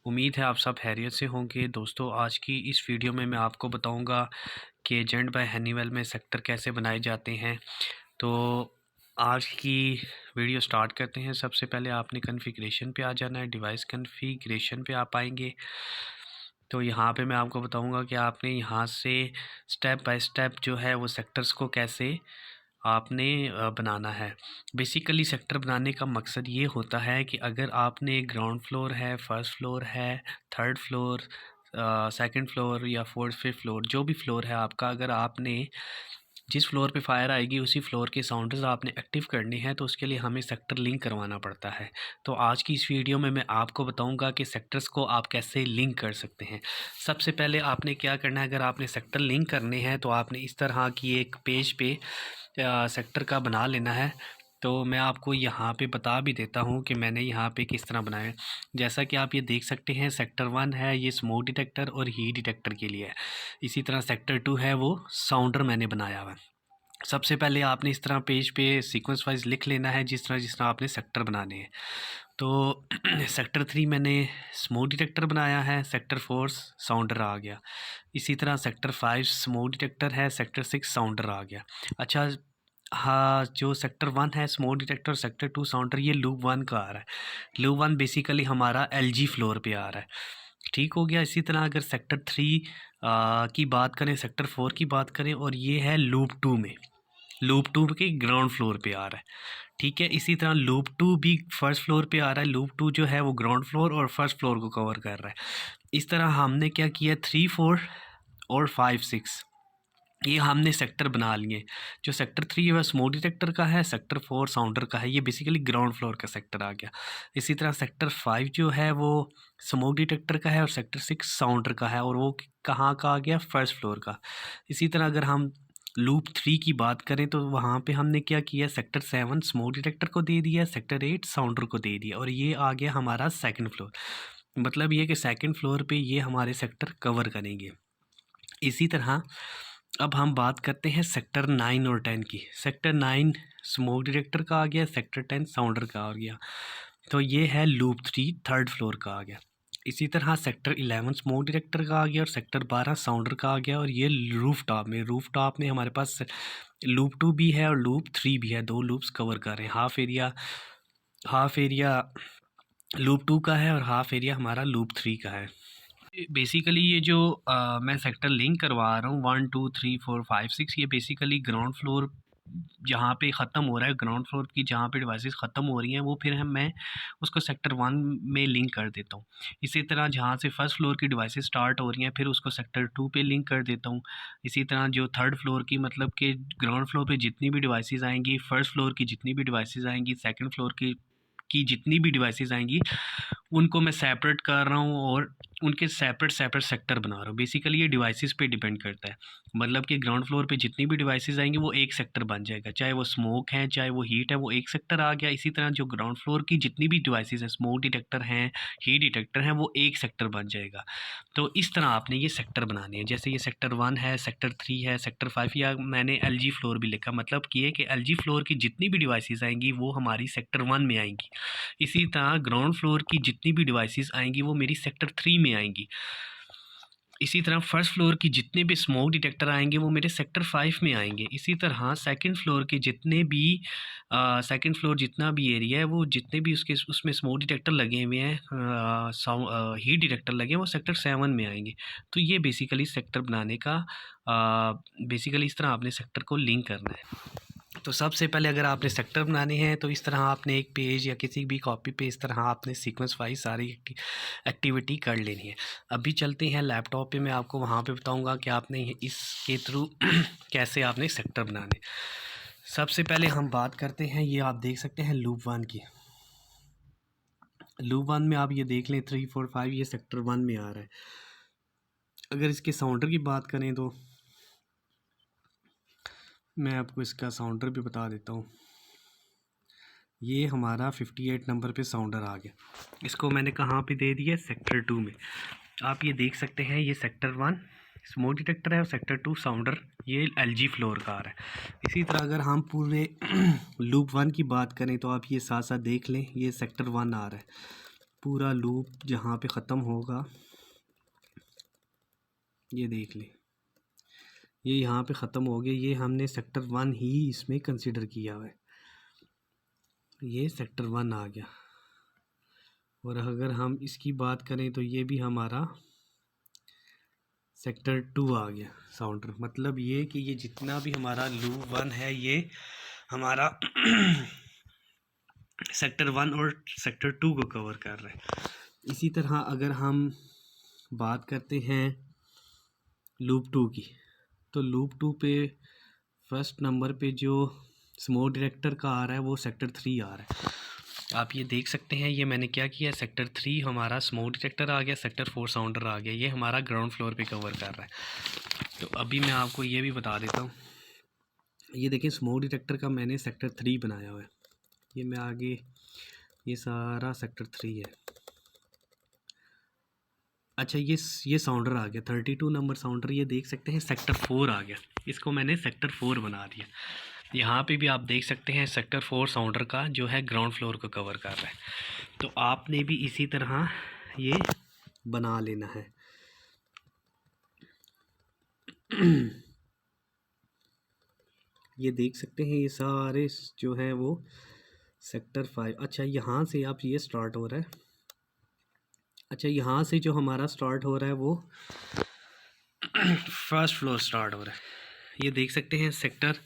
उम्मीद है आप सब खैरियत से होंगे। दोस्तों, आज की इस वीडियो में मैं आपको बताऊंगा कि एजेंट बाय हनीवेल में सेक्टर कैसे बनाए जाते हैं। तो आज की वीडियो स्टार्ट करते हैं। सबसे पहले आपने कॉन्फ़िगरेशन पे आ जाना है। डिवाइस कॉन्फ़िगरेशन पे आप आएंगे तो यहाँ पे मैं आपको बताऊंगा कि आपने यहाँ से स्टेप बाय स्टेप जो है वो सेक्टर्स को कैसे आपने बनाना है। बेसिकली सेक्टर बनाने का मकसद ये होता है कि अगर आपने ग्राउंड फ्लोर है, फर्स्ट फ्लोर है, थर्ड फ्लोर, सेकंड फ्लोर या फोर्थ फिफ्थ फ्लोर, जो भी फ्लोर है आपका, अगर आपने जिस फ्लोर पे फायर आएगी उसी फ्लोर के साउंडर्स आपने एक्टिव करने हैं, तो उसके लिए हमें सेक्टर लिंक करवाना पड़ता है। तो आज की इस वीडियो में मैं आपको बताऊंगा कि सेक्टर्स को आप कैसे लिंक कर सकते हैं। सबसे पहले आपने क्या करना है, अगर आपने सेक्टर लिंक करने हैं तो आपने इस तरह की एक पेज पे सेक्टर का बना लेना है। तो मैं आपको यहाँ पे बता भी देता हूँ कि मैंने यहाँ पे किस तरह बनाया है। जैसा कि आप ये देख सकते हैं, सेक्टर 1 है ये स्मोक डिटेक्टर और हीट डिटेक्टर के लिए है। इसी तरह सेक्टर 2 है वो साउंडर मैंने बनाया हुआ है। सबसे पहले आपने इस तरह पेज पे सीक्वेंस वाइज लिख लेना है जिस तरह आपने सेक्टर बनाने हैं। तो सेक्टर 3 मैंने स्मोक डिटेक्टर बनाया है, सेक्टर 4 साउंडर आ गया। इसी तरह सेक्टर 5 स्मोक डिटेक्टर है, सेक्टर 6 साउंडर आ गया। अच्छा, हाँ, जो सेक्टर 1 है स्मोक डिटेक्टर, सेक्टर 2 साउंडर, ये लूप 1 का आ रहा है। लूप 1 बेसिकली हमारा एलजी फ्लोर पे आ रहा है। ठीक हो गया। इसी तरह अगर सेक्टर 3 की बात करें, सेक्टर 4 की बात करें, और ये है लूप 2 में, लूप 2 के ग्राउंड फ्लोर पे आ रहा है। ठीक है। इसी तरह लूप 2 भी फर्स्ट फ्लोर पे आ रहा है। लूप 2 जो है वो ग्राउंड फ्लोर और फर्स्ट फ्लोर को कवर कर रहा है। इस तरह हमने क्या किया, 3, 4 और 5, 6 ये हमने सेक्टर बना लिए। जो सेक्टर 3 है वह स्मोक डिटेक्टर का है, सेक्टर 4 साउंडर का है। ये बेसिकली ग्राउंड फ्लोर का सेक्टर आ गया। इसी तरह सेक्टर 5 जो है वो स्मोक डिटेक्टर का है और सेक्टर 6 साउंडर का है, और वो कहाँ का आ गया, फर्स्ट फ्लोर का। इसी तरह अगर हम लूप 3 की बात करें तो वहाँ पे हमने क्या किया, सेक्टर 7 स्मोक डिटेक्टर को दे दिया, सेक्टर 8 साउंडर को दे दिया, और ये आ गया हमारा सेकंड फ्लोर। मतलब ये कि सेकंड फ्लोर पे ये हमारे सेक्टर कवर करेंगे। इसी तरह अब हम बात करते हैं सेक्टर 9 और 10 की। सेक्टर 9 स्मोक डिटेक्टर का आ गया, सेक्टर 10 साउंडर का आ गया। तो ये है लूप 3 थर्ड फ्लोर का आ गया। इसी तरह सेक्टर 11 स्मोक डिटेक्टर का आ गया और सेक्टर 12 साउंडर का आ गया। और ये रूफ टॉप में हमारे पास लूप 2 भी है और लूप 3 भी है, 2 लूप्स कवर कर रहे हैं। हाफ एरिया लूप 2 का है और हाफ एरिया हमारा लूप 3 का है। बेसिकली ये जो मैं सेक्टर लिंक करवा रहा हूँ 1, 2, 3, 4, 5, 6, ये बेसिकली ग्राउंड फ्लोर जहाँ पे ख़त्म हो रहा है, ग्राउंड फ्लोर की जहाँ पे डिवाइसेस ख़त्म हो रही हैं, वो फिर मैं उसको सेक्टर 1 में लिंक कर देता हूँ। इसी तरह जहाँ से फर्स्ट फ्लोर की डिवाइसेस स्टार्ट हो रही हैं, फिर उसको सेक्टर 2 पे लिंक कर देता हूँ। इसी तरह जो थर्ड फ्लोर की, मतलब कि ग्राउंड फ्लोर पे जितनी भी डिवाइसेस आएंगी, फर्स्ट फ्लोर की जितनी भी डिवाइसेस आएंगी, सेकेंड फ्लोर की जितनी भी डिवाइसेस आएंगी, उनको मैं सेपरेट कर रहा हूँ और उनके सेपरेट सेक्टर बना रहा हूँ। बेसिकली ये डिवाइसेस पे डिपेंड करता है। मतलब कि ग्राउंड फ्लोर पे जितनी भी डिवाइसेस आएंगी वो एक सेक्टर बन जाएगा, चाहे वो स्मोक है चाहे वो हीट है, वो एक सेक्टर आ गया। इसी तरह जो ग्राउंड फ्लोर की जितनी भी डिवाइसेस हैं, स्मोक डिटेक्टर हैं, हीट डिटेक्टर हैं, वो एक सेक्टर बन जाएगा। तो इस तरह आपने ये सेक्टर बनाने हैं। जैसे ये सेक्टर 1 है, सेक्टर 3 है, सेक्टर 5, या मैंने एलजी फ्लोर भी लिखा, मतलब कि एलजी फ्लोर की जितनी भी डिवाइसेस आएंगी वो हमारी सेक्टर 1 में आएंगी। इसी तरह ग्राउंड फ्लोर की जितनी भी डिवाइसेस आएंगी वो मेरी सेक्टर 3 में आएंगी। इसी तरह फर्स्ट फ्लोर की जितने भी स्मोक डिटेक्टर आएंगे वो मेरे सेक्टर 5 में आएंगे। इसी तरह सेकंड फ्लोर के जितने भी सेकंड फ्लोर जितना भी एरिया है, वो जितने भी उसमें स्मोक डिटेक्टर लगे हुए हैं, हीट डिटेक्टर लगे हैं, वो सेक्टर 7 में आएंगे। तो ये बेसिकली सेक्टर बनाने का बेसिकली इस तरह आपने सेक्टर को लिंक करना है। तो सबसे पहले अगर आपने सेक्टर बनाने हैं तो इस तरह आपने एक पेज या किसी भी कॉपी पे इस तरह आपने सीक्वेंस वाइज सारी एक्टिविटी कर लेनी है। अभी चलते हैं लैपटॉप पे, मैं आपको वहाँ पे बताऊँगा कि आपने इसके थ्रू कैसे आपने सेक्टर बनाने। सबसे पहले हम बात करते हैं, ये आप देख सकते हैं लूप 1 की। लूप 1 में आप ये देख लें 3, 4, 5 ये सेक्टर 1 में आ रहा है। अगर इसके साउंडर की बात करें तो मैं आपको इसका साउंडर भी बता देता हूँ। ये हमारा 58 नंबर पे साउंडर आ गया। इसको मैंने कहाँ पे दे दिया, सेक्टर 2 में। आप ये देख सकते हैं, ये सेक्टर 1 स्मोक डिटेक्टर है और सेक्टर 2 साउंडर ये एलजी फ्लोर का आ रहा है। इसी तरह अगर हम पूरे लूप 1 की बात करें तो आप ये साथ साथ देख लें, ये सेक्टर 1 आ रहा है। पूरा लूप जहाँ पे ख़त्म होगा, ये देख लें, ये यहाँ पे ख़त्म हो गया। ये हमने सेक्टर 1 ही इसमें कंसिडर किया हुआ है, ये सेक्टर 1 आ गया। और अगर हम इसकी बात करें तो ये भी हमारा सेक्टर 2 आ गया साउंडर। मतलब ये कि ये जितना भी हमारा लूप 1 है ये हमारा सेक्टर 1 और सेक्टर 2 को कवर कर रहा है। इसी तरह अगर हम बात करते हैं लूप 2 की, तो लूप 2 पे फर्स्ट नंबर पे जो स्मोक डिटेक्टर का आ रहा है वो सेक्टर 3 आ रहा है। आप ये देख सकते हैं, ये मैंने क्या किया, सेक्टर 3 हमारा स्मोक डिटेक्टर आ गया, सेक्टर 4 साउंडर आ गया, ये हमारा ग्राउंड फ्लोर पे कवर कर रहा है। तो अभी मैं आपको ये भी बता देता हूँ, ये देखें स्मोक डिटेक्टर का मैंने सेक्टर 3 बनाया हुआ है। ये मैं आगे, ये सारा सेक्टर 3 है। अच्छा, ये साउंडर आ गया 32 नंबर साउंडर, ये देख सकते हैं सेक्टर 4 आ गया, इसको मैंने सेक्टर 4 बना दिया। यहाँ पे भी आप देख सकते हैं सेक्टर 4 साउंडर का जो है ग्राउंड फ्लोर को कवर कर रहा है। तो आपने भी इसी तरह ये बना लेना है। ये देख सकते हैं ये सारे जो है वो सेक्टर 5। अच्छा, यहाँ से आप ये स्टार्ट हो रहा है, अच्छा यहाँ से जो हमारा स्टार्ट हो रहा है वो फर्स्ट फ्लोर स्टार्ट हो रहा है, ये देख सकते हैं सेक्टर।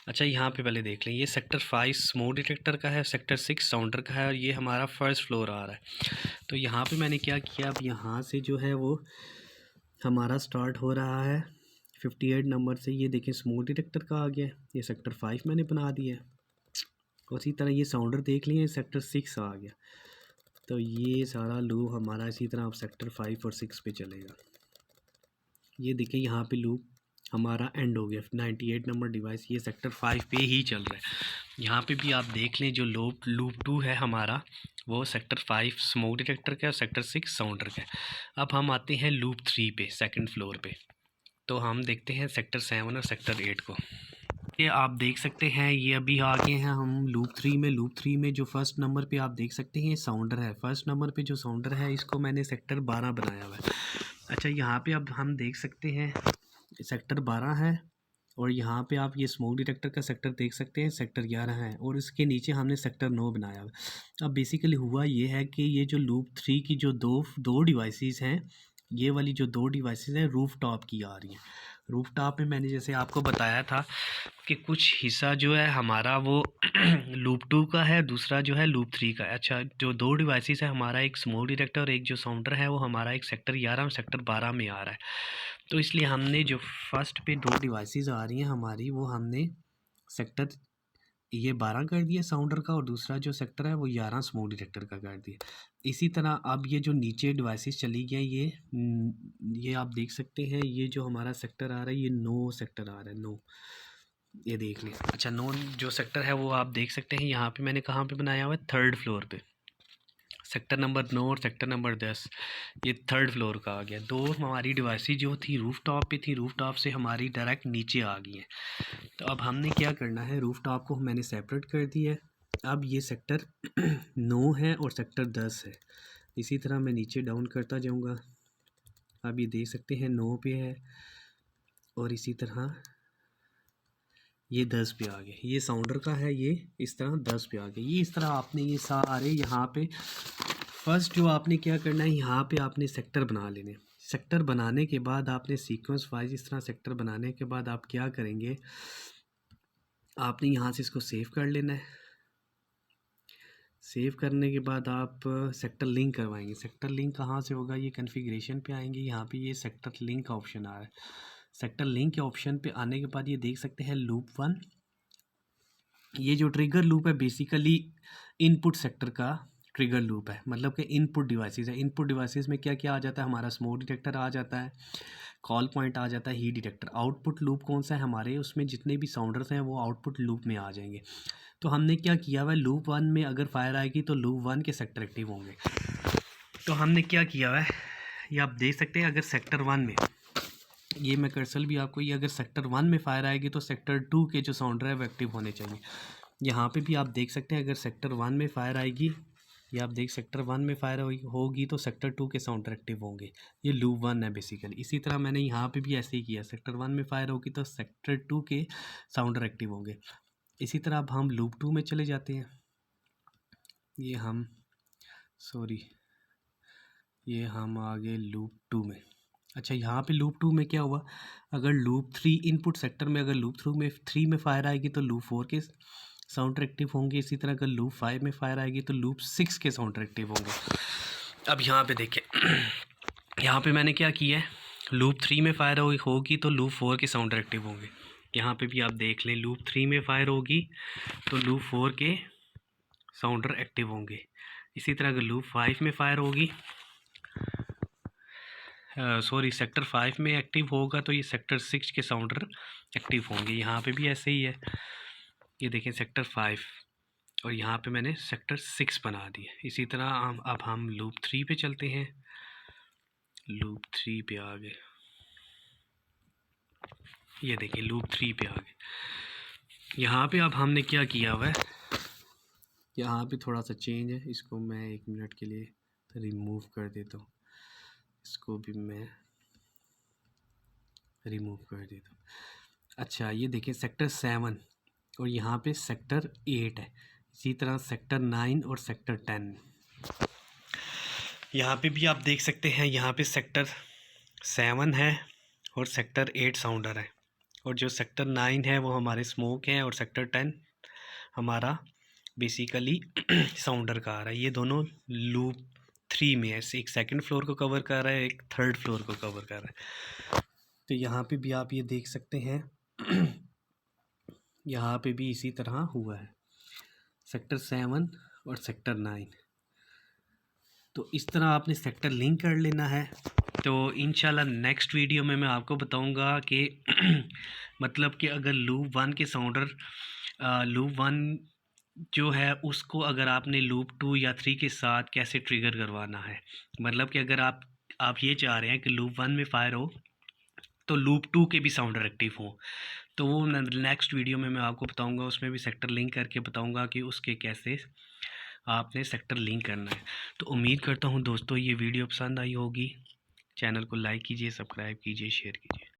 अच्छा, यहाँ पे पहले देख लें, ये सेक्टर 5 स्मोक डिटेक्टर का है, सेक्टर 6 साउंडर का है, और ये हमारा फर्स्ट फ्लोर आ रहा है। तो यहाँ पे मैंने क्या किया, अब यहाँ से जो है वो हमारा स्टार्ट हो रहा है 58 नंबर से। ये देखें स्मोक डिटेक्टर का आ गया, ये सेक्टर 5 मैंने बना दिया है। उसी तरह ये साउंडर देख लिए, सेक्टर 6 आ गया। तो ये सारा लूप हमारा इसी तरह अब सेक्टर 5 और 6 पे चलेगा। ये देखें यहाँ पे लूप हमारा एंड हो गया 98 नंबर डिवाइस, ये सेक्टर 5 पे ही चल रहा है। यहाँ पे भी आप देख लें जो लूप 2 है हमारा वो सेक्टर 5 स्मोक डिटेक्टर का है, सेक्टर 6 साउंडर का है। अब हम आते हैं लूप 3 पे, सेकंड फ्लोर पे। तो हम देखते हैं सेक्टर 7 और सेक्टर 8 को। ये आप देख सकते हैं, ये अभी आ गए हैं हम लूप 3 में। लूप 3 में जो फर्स्ट नंबर पे आप देख सकते हैं ये साउंडर है, फर्स्ट नंबर पे जो साउंडर है इसको मैंने सेक्टर 12 बनाया हुआ है। अच्छा, यहाँ पे अब हम देख सकते हैं सेक्टर 12 है, और यहाँ पे आप ये स्मोक डिटेक्टर का सेक्टर देख सकते हैं सेक्टर 11 है, और इसके नीचे हमने सेक्टर 9 बनाया हुआ है। अब बेसिकली हुआ ये है कि ये जो लूप 3 की जो दो डिवाइसेस हैं, ये वाली जो 2 डिवाइसेस हैं रूफ टॉप की आ रही हैं। रूफ टॉप में मैंने जैसे आपको बताया था कि कुछ हिस्सा जो है हमारा वो लूप 2 का है, दूसरा जो है लूप 3 का है। अच्छा, जो 2 डिवाइसेस है हमारा, एक स्मोक डिटेक्टर और एक जो साउंडर है वो हमारा एक सेक्टर 11 और सेक्टर 12 में आ रहा है। तो इसलिए हमने जो फर्स्ट पे 2 डिवाइसेस आ रही हैं हमारी, वो हमने सेक्टर ये 12 कर दिया साउंडर का, और दूसरा जो सेक्टर है वो 11 स्मोक डिटेक्टर का कर दिया। इसी तरह अब ये जो नीचे डिवाइसेस चली गई, ये आप देख सकते हैं, ये जो हमारा सेक्टर आ रहा है ये 9 सेक्टर आ रहा है, 9, ये देख लें। अच्छा, 9 जो सेक्टर है वो आप देख सकते हैं, यहाँ पे मैंने कहाँ पे बनाया हुआ है, थर्ड फ्लोर पे। सेक्टर नंबर 9 और सेक्टर नंबर 10 ये थर्ड फ्लोर का आ गया। 2 हमारी डिवाइसेस जो थी रूफ टॉप पे थी, रूफ टॉप से हमारी डायरेक्ट नीचे आ गई हैं। तो अब हमने क्या करना है, रूफ टॉप को मैंने सेपरेट कर दिया है। अब ये सेक्टर 9 है और सेक्टर 10 है। इसी तरह मैं नीचे डाउन करता जाऊंगा। अब ये देख सकते हैं 9 पे है, और इसी तरह ये 10 पे आ गए। ये साउंडर का है, ये इस तरह 10 पे आ गए। ये इस तरह आपने ये सारे यहाँ पे फर्स्ट जो आपने क्या करना है, यहाँ पे आपने सेक्टर बना लेने। सेक्टर बनाने के बाद आपने सीक्वेंस वाइज इस तरह सेक्टर बनाने के बाद आप क्या करेंगे, आपने यहाँ से इसको सेव कर लेना है। सेव करने के बाद आप सेक्टर लिंक करवाएंगे। सेक्टर लिंक कहाँ से होगा, ये कॉन्फ़िगरेशन पे आएंगे, यहाँ पे ये सेक्टर लिंक का ऑप्शन आ रहा है। सेक्टर लिंक के ऑप्शन पे आने के बाद ये देख सकते हैं लूप 1, ये जो ट्रिगर लूप है बेसिकली इनपुट सेक्टर का ट्रिगर लूप है, मतलब कि इनपुट डिवाइसेस है। इनपुट डिवाइसेस में क्या क्या आ जाता है, हमारा स्मोक डिटेक्टर आ जाता है, कॉल पॉइंट आ जाता है, हीट डिटेक्टर। आउटपुट लूप कौन सा है हमारे, उसमें जितने भी साउंडर्स हैं वो आउटपुट लूप में आ जाएंगे। तो हमने क्या किया हुआ है, लूप 1 में अगर फायर आएगी तो लूप 1 के सेक्टर एक्टिव होंगे। तो हमने क्या किया हुआ है, ये आप देख सकते हैं, अगर सेक्टर 1 में, ये मैं कर्सर भी आपको, ये अगर सेक्टर 1 में फायर आएगी तो सेक्टर 2 के जो साउंडर है वो एक्टिव होने चाहिए। यहाँ पे भी आप देख सकते हैं अगर सेक्टर 1 में फायर आएगी ये आप देख सेक्टर 1 में फायर होगी तो सेक्टर 2 के साउंडर एक्टिव होंगे। ये लूप 1 है बेसिकली। इसी तरह मैंने यहाँ पे भी ऐसे ही किया, सेक्टर 1 में फायर होगी तो सेक्टर 2 के साउंडर एक्टिव होंगे। इसी तरह अब हम लूप 2 में चले जाते हैं। ये हम आ गए लूप 2 में। अच्छा, यहाँ पे लूप 2 में क्या हुआ, अगर लूप 3 इनपुट सेक्टर में अगर लूप 3 में फायर आएगी तो लूप 4 के साउंडर एक्टिव होंगे। इसी तरह अगर लूप 5 में फायर आएगी तो लूप 6 के साउंडर एक्टिव होंगे। अब यहाँ पे देखें, यहाँ पे मैंने क्या किया है, लूप 3 में फायर होगी तो लूप 4 के साउंडर एक्टिव होंगे। यहाँ पे भी आप देख लें, लूप 3 में फायर होगी तो लूप 4 के साउंडर एक्टिव होंगे। इसी तरह अगर लूप 5 में फायर होगी, सेक्टर 5 में एक्टिव होगा तो ये सेक्टर 6 के साउंडर एक्टिव होंगे। यहाँ पे भी ऐसे ही है, ये देखें सेक्टर 5 और यहाँ पे मैंने सेक्टर 6 बना दिया। इसी तरह अब हम लूप 3 पे चलते हैं। लूप 3 पे आ गए, ये देखिए लूप 3 पे आ गए। यहाँ पे अब हमने क्या किया हुआ है, यहाँ पे थोड़ा सा चेंज है, इसको मैं 1 मिनट के लिए रिमूव कर देता हूँ। इसको भी मैं रिमूव कर देता हूँ। अच्छा, ये देखिए सेक्टर 7 और यहाँ पे सेक्टर 8 है। इसी तरह सेक्टर 9 और सेक्टर 10, यहाँ पे भी आप देख सकते हैं, यहाँ पे सेक्टर 7 है और सेक्टर 8 साउंडर है, और जो सेक्टर 9 है वो हमारे स्मोक हैं और सेक्टर 10 हमारा बेसिकली साउंडर का आ रहा है। ये दोनों लूप 3 में है, एक सेकंड फ्लोर को कवर कर रहा है, एक थर्ड फ्लोर को कवर कर रहा है। तो यहाँ पे भी आप ये देख सकते हैं यहाँ पे भी इसी तरह हुआ है, सेक्टर 7 और सेक्टर 9। तो इस तरह आपने सेक्टर लिंक कर लेना है। तो इंशाल्लाह नेक्स्ट वीडियो में मैं आपको बताऊंगा कि मतलब कि अगर लूप 1 के साउंडर लूप 1 जो है उसको अगर आपने लूप 2 या 3 के साथ कैसे ट्रिगर करवाना है। मतलब कि अगर आप ये चाह रहे हैं कि लूप 1 में फायर हो तो लूप 2 के भी साउंडर एक्टिव हो, तो वो नेक्स्ट वीडियो में मैं आपको बताऊंगा। उसमें भी सेक्टर लिंक करके बताऊंगा कि उसके कैसे आपने सेक्टर लिंक करना है। तो उम्मीद करता हूँ दोस्तों ये वीडियो पसंद आई होगी। चैनल को लाइक कीजिए, सब्सक्राइब कीजिए, शेयर कीजिए।